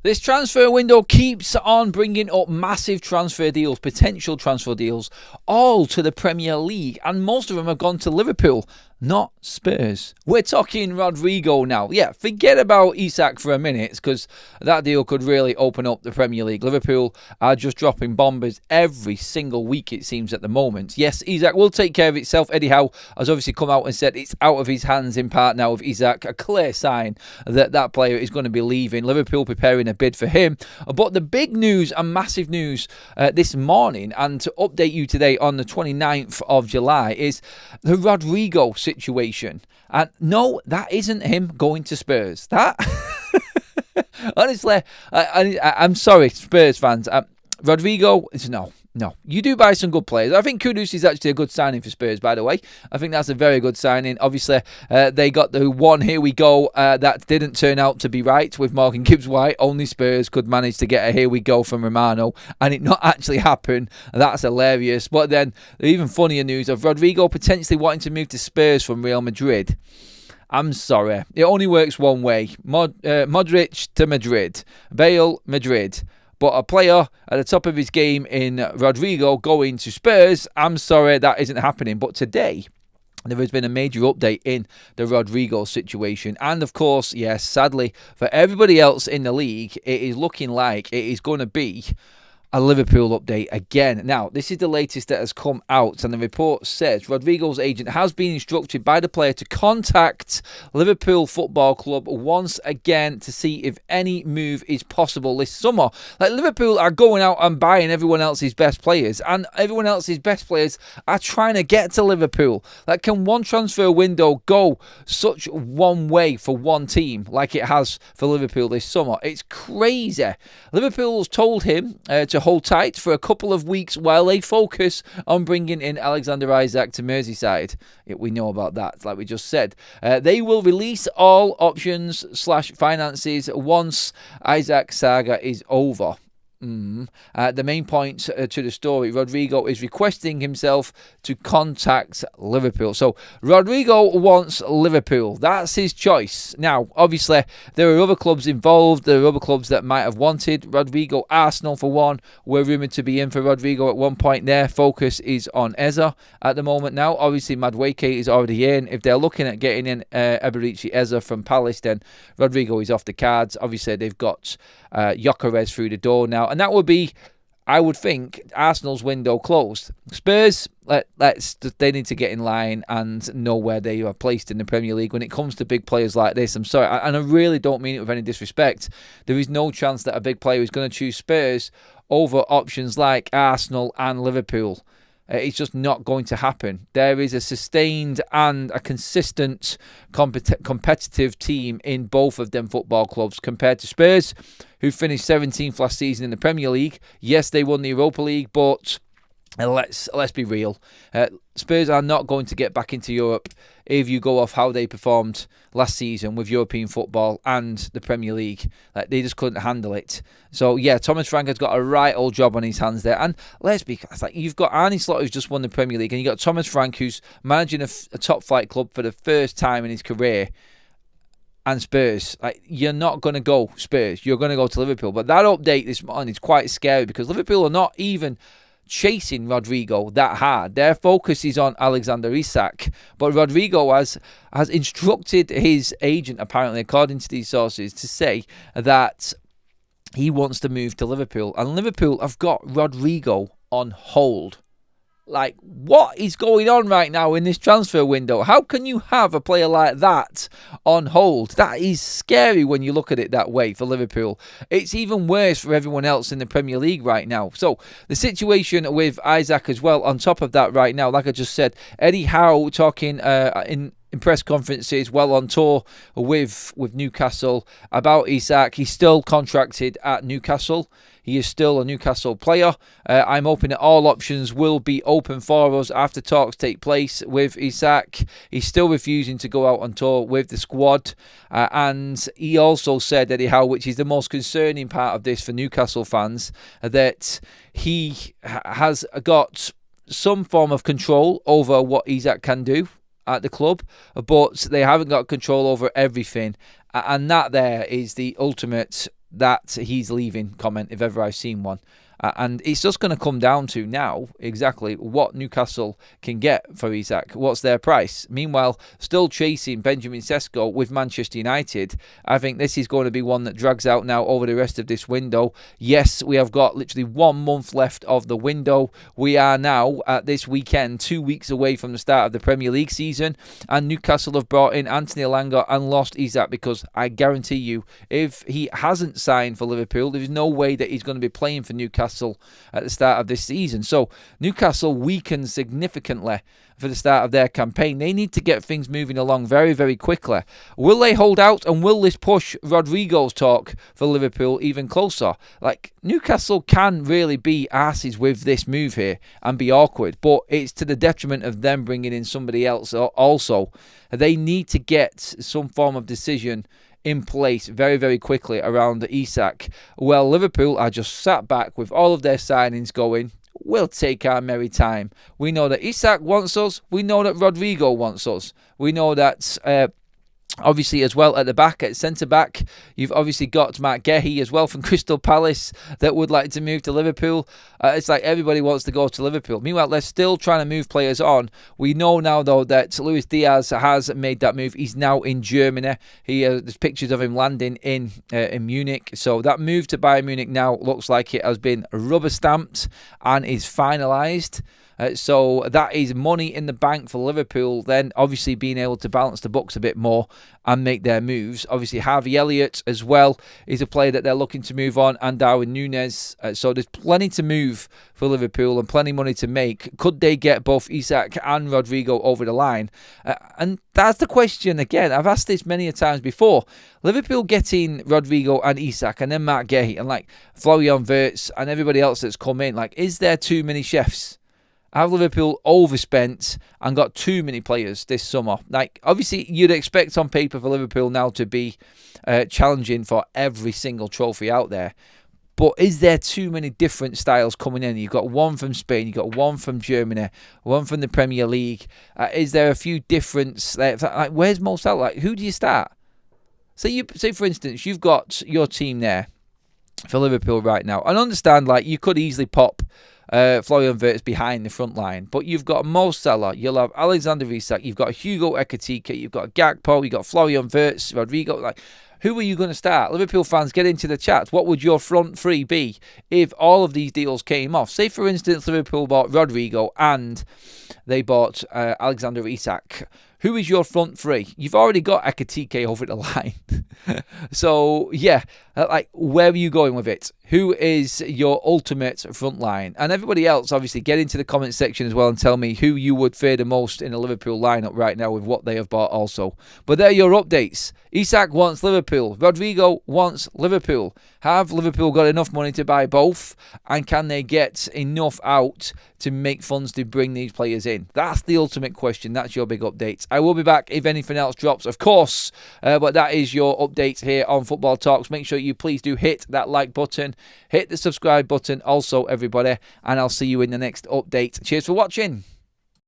This transfer window keeps on bringing up massive transfer deals, potential transfer deals, all to the Premier League, and most of them have gone to Liverpool, not Spurs. We're talking Rodrygo now. Yeah, forget about Isak for a minute, because that deal could really open up the Premier League. Liverpool are just dropping bombers every single week, it seems, at the moment. Yes, Isak will take care of itself. Eddie Howe has obviously come out and said it's out of his hands in part now with Isak, a clear sign that that player is going to be leaving. Liverpool preparing a bid for him. But the big news and massive news this morning, and to update you today on the 29th of July, is the Rodrigo situation. And no, that isn't him going to Spurs. That honestly, I'm sorry, Spurs fans. Rodrigo is no. You do buy some good players. I think Kudus is actually a good signing for Spurs, by the way. I think that's a very good signing. Obviously, they got the one here we go that didn't turn out to be right with Morgan Gibbs-White. Only Spurs could manage to get a here we go from Romano, and it not actually happen. That's hilarious. But then, the even funnier news of Rodrigo potentially wanting to move to Spurs from Real Madrid. I'm sorry. It only works one way. Modric to Madrid. Bale, Madrid. But a player at the top of his game in Rodrigo going to Spurs, I'm sorry, that isn't happening. But today, there has been a major update in the Rodrigo situation. And of course, yes, sadly, for everybody else in the league, it is looking like it is going to be a Liverpool update again. Now, this is the latest that has come out, and the report says Rodrigo's agent has been instructed by the player to contact Liverpool Football Club once again to see if any move is possible this summer. Like, Liverpool are going out and buying everyone else's best players, and everyone else's best players are trying to get to Liverpool. Like, can one transfer window go such one way for one team like it has for Liverpool this summer? It's crazy. Liverpool's told him to hold tight for a couple of weeks while they focus on bringing in Alexander Isak to Merseyside. We know about that, like we just said. They will release all options/finances once Isak saga is over. The main point to the story, Rodrigo is requesting himself to contact Liverpool. So Rodrigo wants Liverpool. That's his choice. Now, obviously, there are other clubs involved. There are other clubs that might have wanted Rodrigo. Arsenal, for one, were rumoured to be in for Rodrigo at one point. Their focus is on Eza at the moment now. Obviously, Madueke is already in. If they're looking at getting in Eberici Eza from Palace, then Rodrigo is off the cards. Obviously, they've got Gyökeres through the door now. And that would be, I would think, Arsenal's window closed. Spurs, they need to get in line and know where they are placed in the Premier League when it comes to big players like this. I'm sorry, and I really don't mean it with any disrespect. There is no chance that a big player is going to choose Spurs over options like Arsenal and Liverpool. It's just not going to happen. There is a sustained and a consistent competitive team in both of them football clubs compared to Spurs, who finished 17th last season in the Premier League. Yes, they won the Europa League, but let's be real. Spurs are not going to get back into Europe if you go off how they performed last season with European football and the Premier League. They just couldn't handle it. So, yeah, Thomas Frank has got a right old job on his hands there. And let's be honest, you've got Arne Slot, who's just won the Premier League, and you've got Thomas Frank, who's managing a top-flight club for the first time in his career. And Spurs, you're not going to go Spurs. You're going to go to Liverpool. But that update this morning is quite scary because Liverpool are not even chasing Rodrigo that hard. Their focus is on Alexander Isak. But Rodrigo has instructed his agent, apparently, according to these sources, to say that he wants to move to Liverpool. And Liverpool have got Rodrigo on hold. What is going on right now in this transfer window? How can you have a player like that on hold? That is scary when you look at it that way for Liverpool. It's even worse for everyone else in the Premier League right now. So the situation with Isak as well, on top of that right now, like I just said, Eddie Howe talking in press conferences, well on tour with Newcastle about Isak. He's still contracted at Newcastle. He is still a Newcastle player. I'm hoping that all options will be open for us after talks take place with Isak. He's still refusing to go out on tour with the squad. And he also said, Eddie Howe, which is the most concerning part of this for Newcastle fans, that he has got some form of control over what Isak can do at the club, but they haven't got control over everything. And that there is the ultimate that he's leaving comment if ever I've seen one. And it's just going to come down to now exactly what Newcastle can get for Isak. What's their price? Meanwhile, still chasing Benjamin Sesko with Manchester United. I think this is going to be one that drags out now over the rest of this window. Yes, we have got literally 1 month left of the window. We are now, at this weekend, 2 weeks away from the start of the Premier League season. And Newcastle have brought in Anthony Elanga and lost Isak, because I guarantee you, if he hasn't signed for Liverpool, there's no way that he's going to be playing for Newcastle at the start of this season. So Newcastle weakened significantly for the start of their campaign. They need to get things moving along very, very quickly. Will they hold out, and will this push Rodrigo's talk for Liverpool even closer? Like, Newcastle can really be asses with this move here and be awkward, but it's to the detriment of them bringing in somebody else also. They need to get some form of decision in place very, very quickly around Isak. Well, Liverpool are just sat back with all of their signings going, we'll take our merry time. We know that Isak wants us. We know that Rodrigo wants us. We know that obviously as well at the back, at centre-back, you've obviously got Matt Gehi as well from Crystal Palace that would like to move to Liverpool. It's like everybody wants to go to Liverpool. Meanwhile, they're still trying to move players on. We know now, though, that Luis Diaz has made that move. He's now in Germany. There's pictures of him landing in Munich. So that move to Bayern Munich now looks like it has been rubber-stamped and is finalised. So that is money in the bank for Liverpool, then obviously being able to balance the books a bit more and make their moves. Obviously, Harvey Elliott as well is a player that they're looking to move on, and Darwin Núñez. So there's plenty to move for Liverpool and plenty of money to make. Could they get both Isak and Rodrigo over the line? And that's the question again. I've asked this many a times before. Liverpool getting Rodrigo and Isak and then Matt Gehi and like Florian Wirtz and everybody else that's come in. Like, is there too many chefs? Have Liverpool overspent and got too many players this summer? Like, obviously, you'd expect on paper for Liverpool now to be challenging for every single trophy out there. But is there too many different styles coming in? You've got one from Spain, you've got one from Germany, one from the Premier League. Is there a few different... Like, where's Mo Salah? Like, who do you start? Say, for instance, you've got your team there for Liverpool right now. And understand, like, you could easily pop Florian Wirtz behind the front line, but you've got Mo Salah, you'll have Alexander Isak, you've got Hugo Ekitike, you've got Gakpo, you've got Florian Wirtz, Rodrigo. Like, who are you going to start? Liverpool fans, get into the chat. What would your front three be if all of these deals came off? Say, for instance, Liverpool bought Rodrigo and they bought Alexander Isak. Who is your front three? You've already got Ekitike over the line. So, yeah, like, where are you going with it? Who is your ultimate front line? And everybody else, obviously, get into the comment section as well and tell me who you would fear the most in a Liverpool lineup right now with what they have bought also. But there are your updates. Isak wants Liverpool. Rodrigo wants Liverpool. Have Liverpool got enough money to buy both? And can they get enough out to make funds to bring these players in? That's the ultimate question. That's your big update. I will be back if anything else drops, of course. But that is your update here on Football Talks. Make sure you please do hit that like button. Hit the subscribe button also, everybody. And I'll see you in the next update. Cheers for watching.